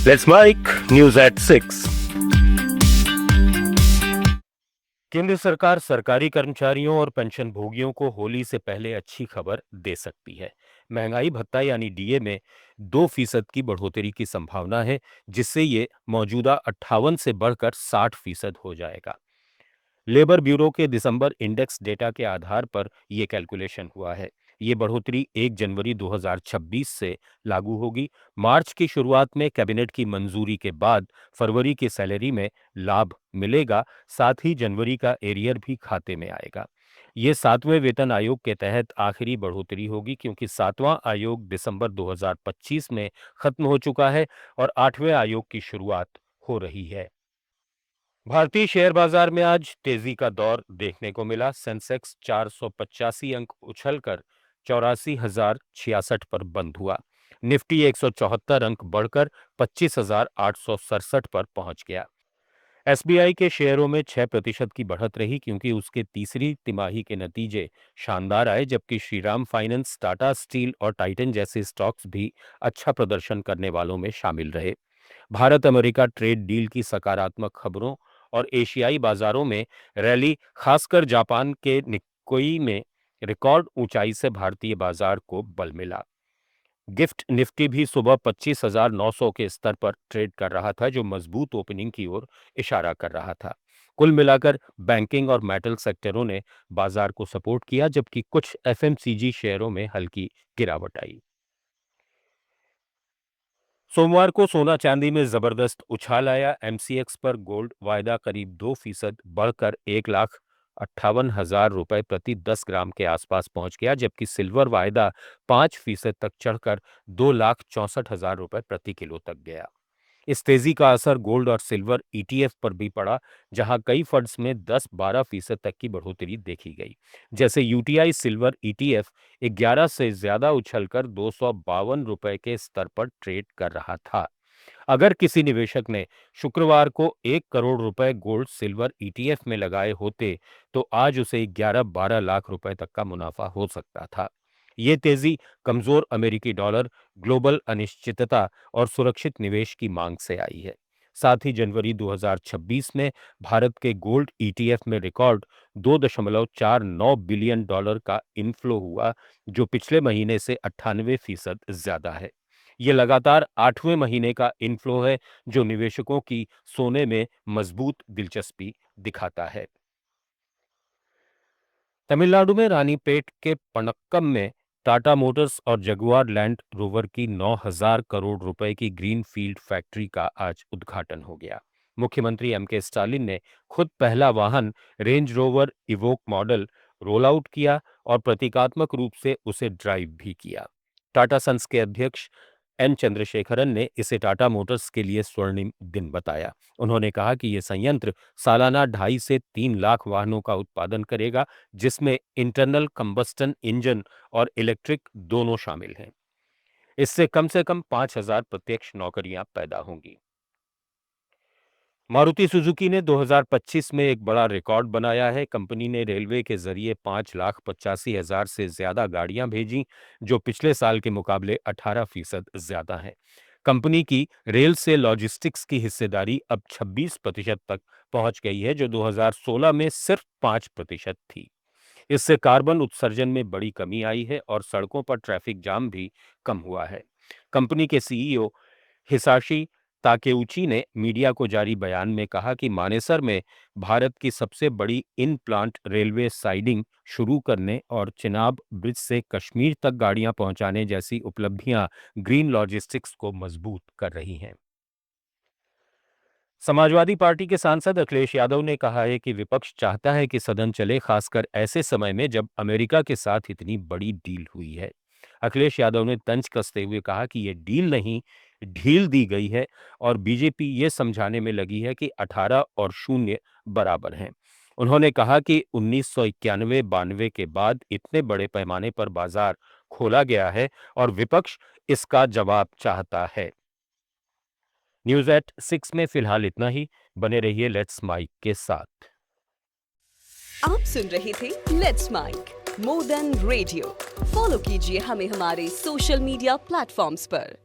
Let's mic news at 6। केंद्र सरकार सरकारी कर्मचारियों और पेंशन भोगियों को होली से पहले अच्छी खबर दे सकती है। महंगाई भत्ता यानी डीए में 2% की बढ़ोतरी की संभावना है, जिससे ये मौजूदा 58 से बढ़कर 60% हो जाएगा। लेबर ब्यूरो के दिसंबर इंडेक्स डेटा के आधार पर यह कैलकुलेशन हुआ है। ये बढ़ोतरी 1 जनवरी 2026 से लागू होगी। मार्च की शुरुआत में कैबिनेट की मंजूरी के बाद फरवरी की सैलरी में लाभ मिलेगा। साथ ही जनवरी का एरियर भी खाते में आएगा। ये 7वें वेतन आयोग के तहत आखिरी बढ़ोतरी होगी, क्योंकि 7वां आयोग दिसंबर 2025 में खत्म हो चुका है और 8वें आयोग की शुरुआत हो रही है। भारतीय शेयर बाजार में आज तेजी का दौर देखने को मिला। सेंसेक्स 485 अंक उछलकर 84,066 पर बंद हुआ। निफ्टी 174 अंक बढ़कर 25,867 पर पहुंच गया। एसबीआई के शेयरों में 6% की बढ़त रही, क्योंकि उसके तीसरी तिमाही के नतीजे शानदार आए, जबकि श्रीराम फाइनेंस, टाटा स्टील और टाइटन जैसे स्टॉक्स भी अच्छा प्रदर्शन करने वालों में शामिल रहे। भारत अमेरिका ट्रेड डील की सकारात्मक खबरों और एशियाई बाजारों में रैली, खासकर जापान के निक्कोई में रिकॉर्ड ऊंचाई से भारतीय बाजार को बल मिला। गिफ्ट निफ्टी भी सुबह 25,900 के स्तर पर ट्रेड कर रहा था, जो मजबूत ओपनिंग की ओर इशारा कर रहा था। कुल मिलाकर बैंकिंग और मेटल सेक्टरों ने बाजार को सपोर्ट किया, जबकि कुछ एफएमसीजी शेयरों में हल्की गिरावट आई। सोमवार को सोना चांदी में जबरदस्त उछाल आया। एमसीएक्स पर गोल्ड वायदा करीब 2% बढ़कर 1,58,000 रुपए प्रति 10 ग्राम के आसपास पहुंच गया, जबकि सिल्वर वायदा 5% तक चढ़कर 2,64,000 रुपए प्रति किलो तक गया। इस तेजी का असर गोल्ड और सिल्वर ईटीएफ पर भी पड़ा, जहां कई फंड्स में 10-12% तक की बढ़ोतरी देखी गई। जैसे यूटीआई सिल्वर ईटीएफ 11 से ज्यादा उछलकर 252 रुपए के स्तर पर ट्रेड कर रहा था। अगर किसी निवेशक ने शुक्रवार को 1 करोड़ रुपए गोल्ड सिल्वर ईटीएफ में लगाए होते, तो आज उसे 11-12 लाख रुपए तक का मुनाफा हो सकता था। ये तेजी कमजोर अमेरिकी डॉलर, ग्लोबल अनिश्चितता और सुरक्षित निवेश की मांग से आई है। साथ ही जनवरी 2026 में भारत के गोल्ड ईटीएफ में रिकॉर्ड $2.49 बिलियन का इनफ्लो हुआ, जो पिछले महीने से 98% ज्यादा है। ये लगातार 8वें महीने का इनफ्लो है, जो निवेशकों की सोने में मजबूत दिलचस्पी दिखाता है। तमिलनाडु में रानीपेट के पणक्कम में टाटा मोटर्स और जगुआर लैंड रोवर की 9,000 करोड़ रुपए की ग्रीनफील्ड फैक्ट्री का आज उद्घाटन हो गया। मुख्यमंत्री एमके स्टालिन ने खुद पहला वाहन range rover evoke model roll out किया और प्रतीकात्मक रूप से उसे ड्राइव भी किया। टाटा सन्स के अध्यक्ष एन चंद्रशेखरन ने इसे टाटा मोटर्स के लिए स्वर्णिम दिन बताया। उन्होंने कहा कि यह संयंत्र सालाना 2.5 से 3 लाख वाहनों का उत्पादन करेगा, जिसमें इंटरनल कंबस्टन इंजन और इलेक्ट्रिक दोनों शामिल हैं। इससे कम से कम 5,000 प्रत्यक्ष नौकरियां पैदा होंगी। मारुति सुजुकी ने 2025 में एक बड़ा रिकॉर्ड बनाया है। कंपनी ने रेलवे के जरिए 5,85,000 से ज्यादा गाड़ियां भेजी, जो पिछले साल के मुकाबले 18% ज्यादा है। कंपनी की रेल से लॉजिस्टिक्स की हिस्सेदारी अब 26% तक पहुंच गई है, जो 2016 में सिर्फ 5% थी। इससे कार्बन उत्सर्जन में बड़ी कमी आई है और सड़कों पर ट्रैफिक जाम भी कम हुआ है। कंपनी के सीईओ हिसाशी ताकेउची ने मीडिया को जारी बयान में कहा कि मानेसर में भारत की सबसे बड़ी इन प्लांट रेलवे साइडिंग शुरू करने और चिनाब ब्रिज से कश्मीर तक गाड़ियां पहुंचाने जैसी उपलब्धियां ग्रीन लॉजिस्टिक्स को मजबूत कर रही हैं। समाजवादी पार्टी के सांसद अखिलेश यादव ने कहा है कि विपक्ष चाहता है कि सदन चले, खासकर ऐसे समय में जब अमेरिका के साथ इतनी बड़ी डील हुई है। अखिलेश यादव ने तंज कसते हुए कहा कि यह डील नहीं, ढील दी गई है और बीजेपी ये समझाने में लगी है कि 18 और 0 बराबर हैं। उन्होंने कहा कि 1991-92 के बाद इतने बड़े पैमाने पर बाजार खोला गया है और विपक्ष इसका जवाब चाहता है। न्यूज एट 6 में फिलहाल इतना ही। बने रहिए लेट्स माइक के साथ। आप सुन रहे थे let's mic more than radio. Follow कीजिए हमें हमारे सोशल मीडिया प्लेटफॉर्म्स पर।